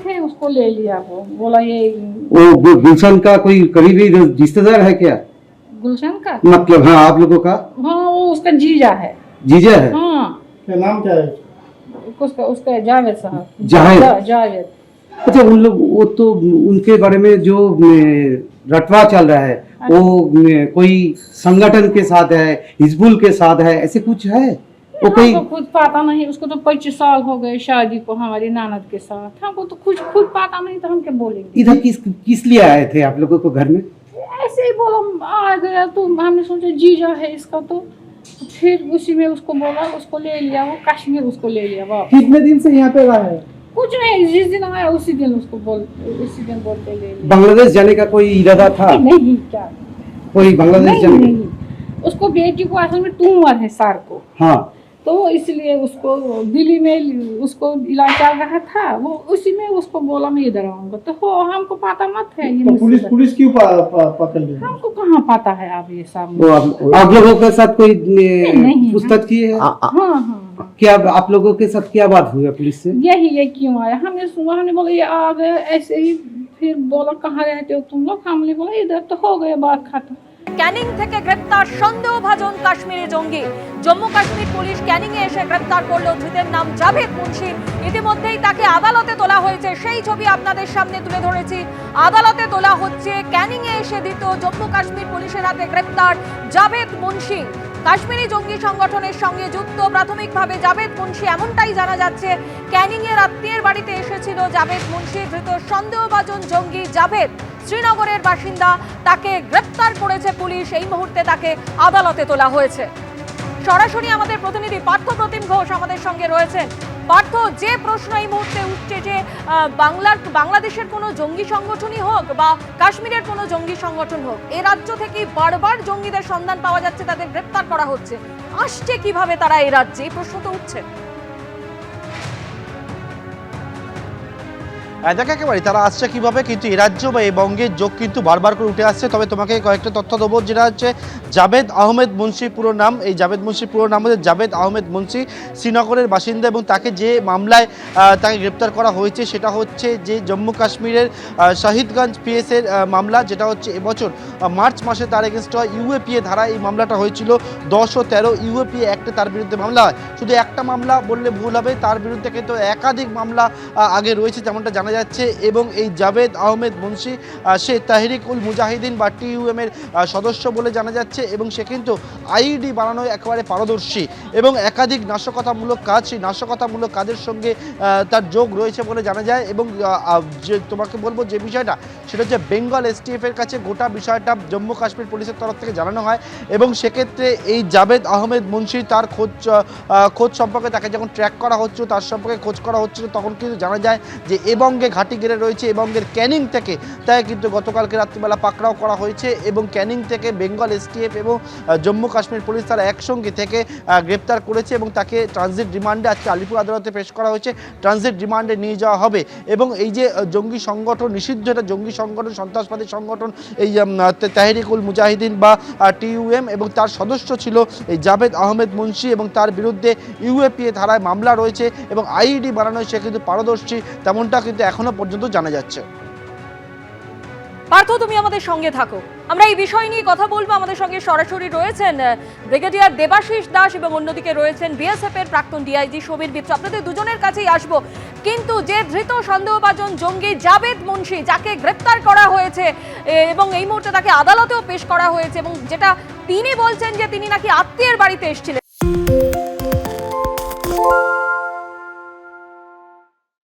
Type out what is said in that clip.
थे उसको ले लिया, वो बोला ये वो गुलशन का कोई करीबी रिश्तेदार है क्या? गुलशन का, मतलब हाँ आप लोगों का हाँ वो उसका जीजा है। जीजा है? हाँ क्या नाम क्या है? उसका उसका जावेद साहब। जावेद? जावेद। अच्छा उन लोग वो तो उनके बारे में जो रटवा चल रहा है वो कोई संगठन के साथ है, हिजबुल के साथ है, ऐसे कुछ है? वो कोई हमको खुद पता नहीं, उसको तो 25 साल हो गए शादी को हमारी नानद के साथ, हमको तो कुछ खुद पता नहीं, तो हम क्या बोलेंगे। इधर किस लिए आए थे आप लोगों को घर में? ऐसे ही बोला आ गया, तो हमने सोचा जीजा है इसका, तो फिर उसी में उसको बोला, उसको ले लिया, वो कश्मीर उसको ले लिया वापस। कितने दिन से यहाँ पे रहा है? कुछ नहीं, जिस दिन आया उसी दिन उसको उसी दिन बोलते ले लिया। बांग्लादेश जाने का कोई इरादा था? नहीं क्या, कोई बांग्लादेश नहीं जाने नहीं, उसको बेटी को असल में ट्यूमर है सर को, हाँ तो इसलिए उसको दिल्ली में उसको इलाज चल रहा था, वो उसी में उसको बोला मैं इधर आऊंगा, तो हो हमको पता मत है ये तो मुसीबत। पुलिस क्यों पकड़ ली? हमको कहाँ पता है अब ये सब। वो आप लोगों के साथ कोई नहीं, पूछताछ की है? हाँ हाँ, क्या आप लोगों के साथ क्या बात हुई है पुलिस से? ये क्यों आया, हमने सुना, हमने बोला ये आ गया ऐसे ही, फिर बोला कहाँ रहते हो तुम लोग, हमने बोला इधर, तो हो गया बात खत्म। ক্যানিং থেকে গ্রেপ্তার সন্দেহভাজন কাশ্মীরি জঙ্গি। জম্মু কাশ্মীর পুলিশ ক্যানিং এ এসে গ্রেপ্তার করলো ধৃতের নাম জাভেদ মুন্সি। ইতিমধ্যেই তাকে আদালতে তোলা হয়েছে, সেই ছবি আপনাদের সামনে তুলে ধরেছি। আদালতে তোলা হচ্ছে, ক্যানিং এ এসে দিত জম্মু কাশ্মীর পুলিশের হাতে গ্রেপ্তার জাভেদ মুন্সি। কাশ্মীরি জঙ্গি সংগঠনের সঙ্গে যুক্ত প্রাথমিকভাবে জাভেদ মুন্সি, এমনটাই জানা যাচ্ছে। ক্যানিং এর আত্মীয়ের বাড়িতে এসেছিল জাভেদ মুন্সি। ধৃত সন্দেহভাজন জঙ্গি জাভেদ শ্রীনগরের বাসিন্দা, তাকে গ্রেপ্তার করেছে পুলিশ। এই মুহূর্তে তাকে আদালতে তোলা হয়েছে। সরাসরি আমাদের প্রতিনিধি পার্থ প্রতিম ঘোষ আমাদের সঙ্গে রয়েছেন। পার্থ, যে প্রশ্ন এই মুহূর্তে উঠছে যে বাংলাদেশের কোনো জঙ্গি সংগঠনই হোক বা কাশ্মীরের কোনো জঙ্গি সংগঠন হোক, এ রাজ্য থেকেই বারবার জঙ্গিদের সন্ধান পাওয়া যাচ্ছে, তাদের গ্রেপ্তার করা হচ্ছে, আসছে কিভাবে তারা এই রাজ্যে, এই প্রশ্ন তো উঠছে। দেখো একেবারে তারা আসছে কিভাবে, কিন্তু এ রাজ্য বা এই বঙ্গের যোগ কিন্তু বারবার করে উঠে আসছে। তবে তোমাকে কয়েকটা তথ্য দেবো, যেটা হচ্ছে জাভেদ আহমেদ মুন্সি পুরো নাম। এই জাভেদ মুন্সি পুরো নাম হচ্ছে জাভেদ আহমেদ মুন্সি, শ্রীনগরের বাসিন্দা। এবং তাকে যে মামলায় তাকে গ্রেপ্তার করা হয়েছে সেটা হচ্ছে যে জম্মু কাশ্মীরের শহীদগঞ্জ পিএসের মামলা, যেটা হচ্ছে এবছর মার্চ মাসে তার এগেনস্ট ইউএপিএ ধারা এই মামলাটা হয়েছিল। 10 ও 13 ইউএপিএ অ্যাক্টে তার বিরুদ্ধে মামলা হয়। শুধু একটা মামলা বললে ভুল হবে, তার বিরুদ্ধে কিন্তু একাধিক মামলা আগে রয়েছে যেমনটা জানা যাচ্ছে। এবং এই জাভেদ আহমেদ মুন্সি সে তাহরিক উল মুজাহিদিন বা টিইউএম এর সদস্য বলে জানা যাচ্ছে। এবং সে কিন্তু আইডি বানানোয় একেবারে পারদর্শী এবং একাধিক নাশকতামূলক কাজ, সেই নাশকতামূলক কাজের সঙ্গে তার যোগ রয়েছে বলে জানা যায়। এবং যে তোমাকে বলবো যে বিষয়টা, সেটা হচ্ছে বেঙ্গল এসটিএফ এর কাছে গোটা বিষয়টা জম্মু কাশ্মীর পুলিশের তরফ থেকে জানানো হয়। এবং সেক্ষেত্রে এই জাভেদ আহমেদ মুন্সি তার খোঁজ সম্পর্কে, তাকে যখন ট্র্যাক করা হচ্ছিল, তার সম্পর্কে খোঁজ করা হচ্ছিল, তখন কিন্তু জানা যায় যে এ বঙ্গে ঘাঁটি গেড়ে রয়েছে। এবং এর ক্যানিং থেকে তাই কিন্তু গতকালকে রাত্রিবেলা পাকড়াও করা হয়েছে। এবং ক্যানিং থেকে বেঙ্গল এসটিএফ এবং জম্মু কাশ্মীর পুলিশ তারা একসঙ্গে থেকে গ্রেপ্তার করেছে এবং তাকে ট্রানজিট রিমান্ডে আজকে আলিপুর আদালতে পেশ করা হয়েছে। ট্রানজিট রিমান্ডে নিয়ে যাওয়া হবে। এবং এই যে জঙ্গি সংগঠন, নিষিদ্ধ একটা জঙ্গি সংগঠন, সন্ত্রাসবাদী সংগঠন এই তাহরিক উল মুজাহিদিন বা টিইউএম, এবং তার সদস্য ছিল এই জাভেদ আহমেদ মুন্সি। এবং তার বিরুদ্ধে ইউএপিএ ধারায় মামলা রয়েছে এবং আইডি বানানোয় সে কিন্তু পারদর্শী, তেমনটা কিন্তু এখনো পর্যন্ত জানা যাচ্ছে। পার্থ, তুমি আমাদের সঙ্গে থাকো, আমরা এই বিষয় নিয়ে কথা বলবো। আমাদের সঙ্গে সরাসরি রয়েছেন ব্রিগেডিয়ার দেবাশিস দাস এবং অন্যদিকে রয়েছেন বিএসএফ এর প্রাক্তন ডিআইজি সমীর বিপ্স। আপনাদের দুজনের কাছেই আসবো। কিন্তু যে ধৃত সন্দেহভাজন জঙ্গি জাভেদ মুন্সি, যাকে গ্রেপ্তার করা হয়েছে এবং এই মুহূর্তে তাকে আদালতেও পেশ করা হয়েছে, এবং যেটা তিনি বলছেন যে তিনি নাকি আত্মীয়ের বাড়িতে এসেছিলেন।